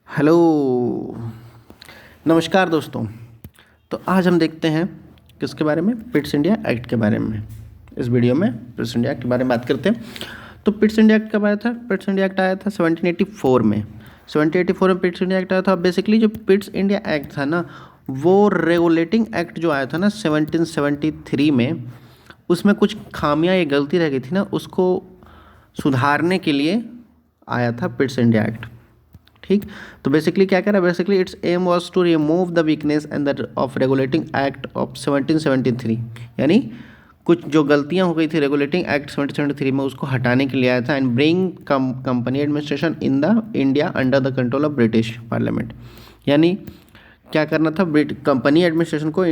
Hello, नमस्कार दोस्तों। तो आज हम देखते हैं किसके बारे में, पिट्स इंडिया एक्ट के बारे में। इस वीडियो में पिट्स इंडिया एक्ट के बारे में बात करते हैं। तो पिट्स इंडिया एक्ट कब आया था? पिट्स इंडिया एक्ट आया था 1784 में। 1784 में पिट्स इंडिया एक्ट आया था। बेसिकली जो पिट्स इंडिया एक्ट था ना, वो रेगुलेटिंग एक्ट जो आया था ना 1773 में, उसमें कुछ खामियां या गलती रह गई थी ना, उसको सुधारने के लिए आया था पिट्स इंडिया एक्ट। ठीक, तो बेसिकली क्या करा, basically it's aim was to remove the weakness and the of regulating act of 1773, यानी कुछ जो गलतियां हो गई थी रेगुलेटिंग एक्ट 1773 में, उसको हटाने के लिए आया था। And bring company administration in the India under the control of British parliament, यानी क्या करना था, कंपनी एडमिनिस्ट्रेशन को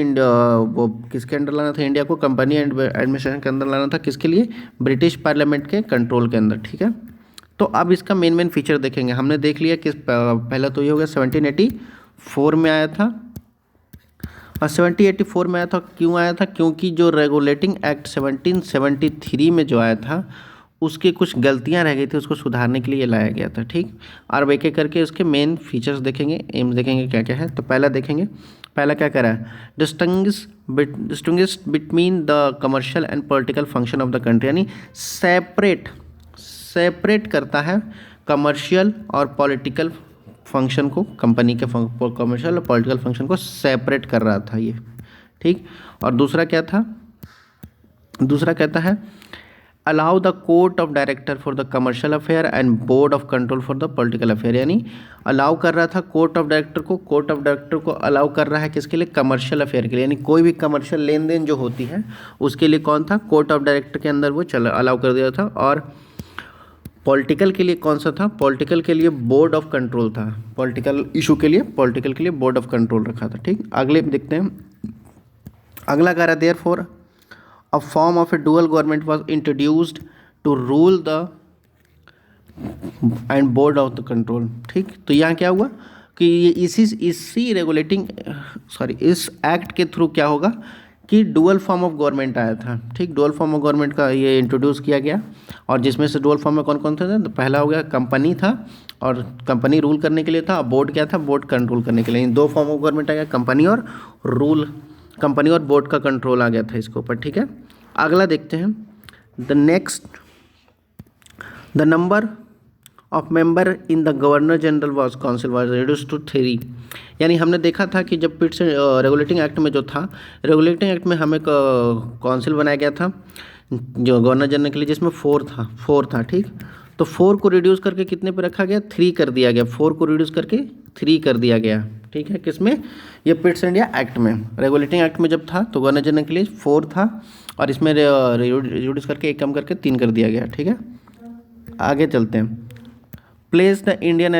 वो किसके अंडर लाना था, इंडिया को कंपनी एडमिनिस्ट्रेशन के अंदर लाना था। किसके लिए? ब्रिटिश पार्लियामेंट के कंट्रोल के अंदर। ठीक है, तो अब इसका मेन फीचर देखेंगे। हमने देख लिया कि पहला तो ये हो गया 1784 में आया था। और 1784 में आया था, क्यों आया था? क्योंकि जो रेगुलेटिंग एक्ट 1773 में जो आया था, उसकी कुछ गलतियां रह गई थी, उसको सुधारने के लिए लाया गया था। ठीक, और एक एक करके उसके मेन फीचर्स देखेंगे, एम्स देखेंगे क्या क्या है। तो पहला देखेंगे, पहला क्या करा है, distinguish between the commercial and political function of the country, यानी सेपरेट करता है कमर्शियल और पॉलिटिकल फंक्शन को, कंपनी के कमर्शियल और पॉलिटिकल फंक्शन को सेपरेट कर रहा था ये। ठीक, और दूसरा क्या था, दूसरा कहता है allow the court of director for the commercial affair and board of control for the political affair, यानी अलाउ कर रहा था कोर्ट ऑफ डायरेक्टर को, कोर्ट ऑफ डायरेक्टर को अलाउ कर रहा है किसके लिए? कमर्शियल अफेयर के लिए, यानी कोई भी कमर्शियल लेन देन जो होती है उसके लिए कौन था? कोर्ट ऑफ डायरेक्टर के अंदर वो अलाउ कर दिया था। और पॉलिटिकल के लिए कौन सा था? पॉलिटिकल के लिए बोर्ड ऑफ कंट्रोल था। पॉलिटिकल इशू के लिए, पॉलिटिकल के लिए बोर्ड ऑफ कंट्रोल रखा था। ठीक, अगले देखते हैं। अगला कह रहा है therefore a form of a dual government was introduced to rule the and board of the control. ठीक, तो यहाँ क्या हुआ कि ये इसी रेगुलेटिंग इस एक्ट के थ्रू क्या होगा कि डुअल फॉर्म ऑफ गवर्नमेंट आया था। ठीक, डुअल फॉर्म ऑफ गवर्नमेंट का ये इंट्रोड्यूस किया गया। और जिसमें से डुअल फॉर्म में कौन कौन थे? तो पहला हो गया कंपनी था, और कंपनी रूल करने के लिए था। बोर्ड क्या था? बोर्ड कंट्रोल करने के लिए। दो फॉर्म ऑफ गवर्नमेंट आ गया, कंपनी और रूल, कंपनी और बोर्ड का कंट्रोल आ गया था इसके ऊपर। ठीक है, अगला देखते हैं। The number of member in the governor general was council was reduced to 3, यानी हमने देखा था कि जब पिट्स रेगुलेटिंग एक्ट में जो था, रेगुलेटिंग एक्ट में हमें काउंसिल बनाया गया था जो गवर्नर जनरल के लिए, जिसमें 4 था। ठीक, तो 4 को रिड्यूस करके कितने पे रखा गया? 3 कर दिया गया। 4 को रिड्यूस करके 3 कर दिया गया। ठीक है, किसमें? ये पिट्स इंडिया एक्ट में। रेगुलेटिंग एक्ट में जब था तो गवर्नर जनरल के लिए 4 था, और इसमें रिड्यूस करके 1 कम करके 3 कर दिया गया। ठीक है, आगे चलते हैं। Place the Indian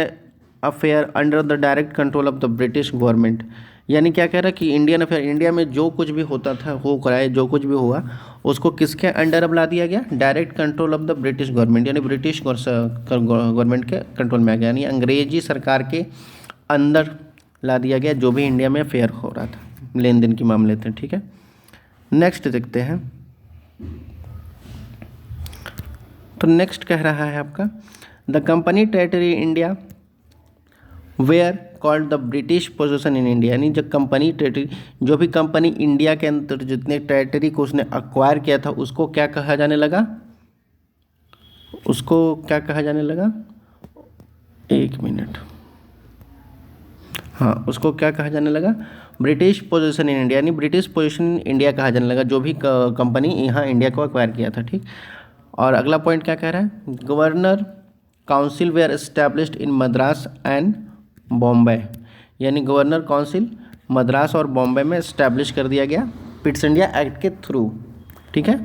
affair under the direct control of the British government, यानी क्या कह रहा है कि इंडियन अफेयर, इंडिया में जो कुछ भी होता था, हो कराए जो कुछ भी हुआ, उसको किसके अंडर अब ला दिया गया? Direct control of the British government, यानी ब्रिटिश गवर्नमेंट के कंट्रोल में आ गया, यानी अंग्रेजी सरकार के अंदर ला दिया गया जो भी इंडिया में अफेयर हो रहा था, लेन देन के मामले थे। ठीक है, नेक्स्ट देखते हैं। तो नेक्स्ट कह रहा है आपका the company territory India where called the British position in India, यानी जब कंपनी टेरिटरी, जो भी कंपनी इंडिया के अंदर जितने टेरिटरी को उसने अक्वायर किया था, उसको क्या कहा जाने लगा? उसको क्या कहा जाने लगा? एक मिनट, हाँ, उसको क्या कहा जाने लगा? ब्रिटिश पोजीशन इन इंडिया, यानी ब्रिटिश पोजीशन इन इंडिया कहा जाने लगा जो भी कंपनी यहाँ इंडिया को अक्वायर किया था। ठीक, और अगला पॉइंट क्या कह रहा है? Governor council were established in Madras and Bombay, यानी गवर्नर काउंसिल मद्रास और बॉम्बे में इस्टेब्लिश कर दिया गया पिट्स इंडिया एक्ट के थ्रू। ठीक है,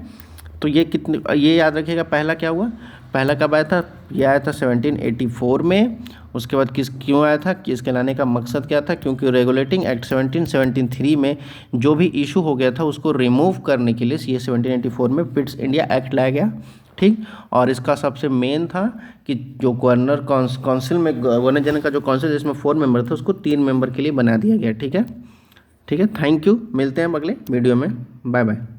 तो ये याद रखिएगा। पहला क्या हुआ? पहला कब आया था? ये आया था 1784 में। उसके बाद क्यों आया था, कि इसके लाने का मकसद क्या था? क्योंकि रेगुलेटिंग एक्ट 1773 में जो भी इशू हो गया था उसको रिमूव करने के लिए ये 1784 में पिट्स इंडिया एक्ट लाया गया। ठीक, और इसका सबसे मेन था कि जो गवर्नर काउंसिल में, गवर्नर जनरल का जो काउंसिल जिसमें 4 मेंबर थे, उसको 3 मेंबर के लिए बना दिया गया। ठीक है, ठीक है, थैंक यू। मिलते हैं अगले वीडियो में, बाय बाय।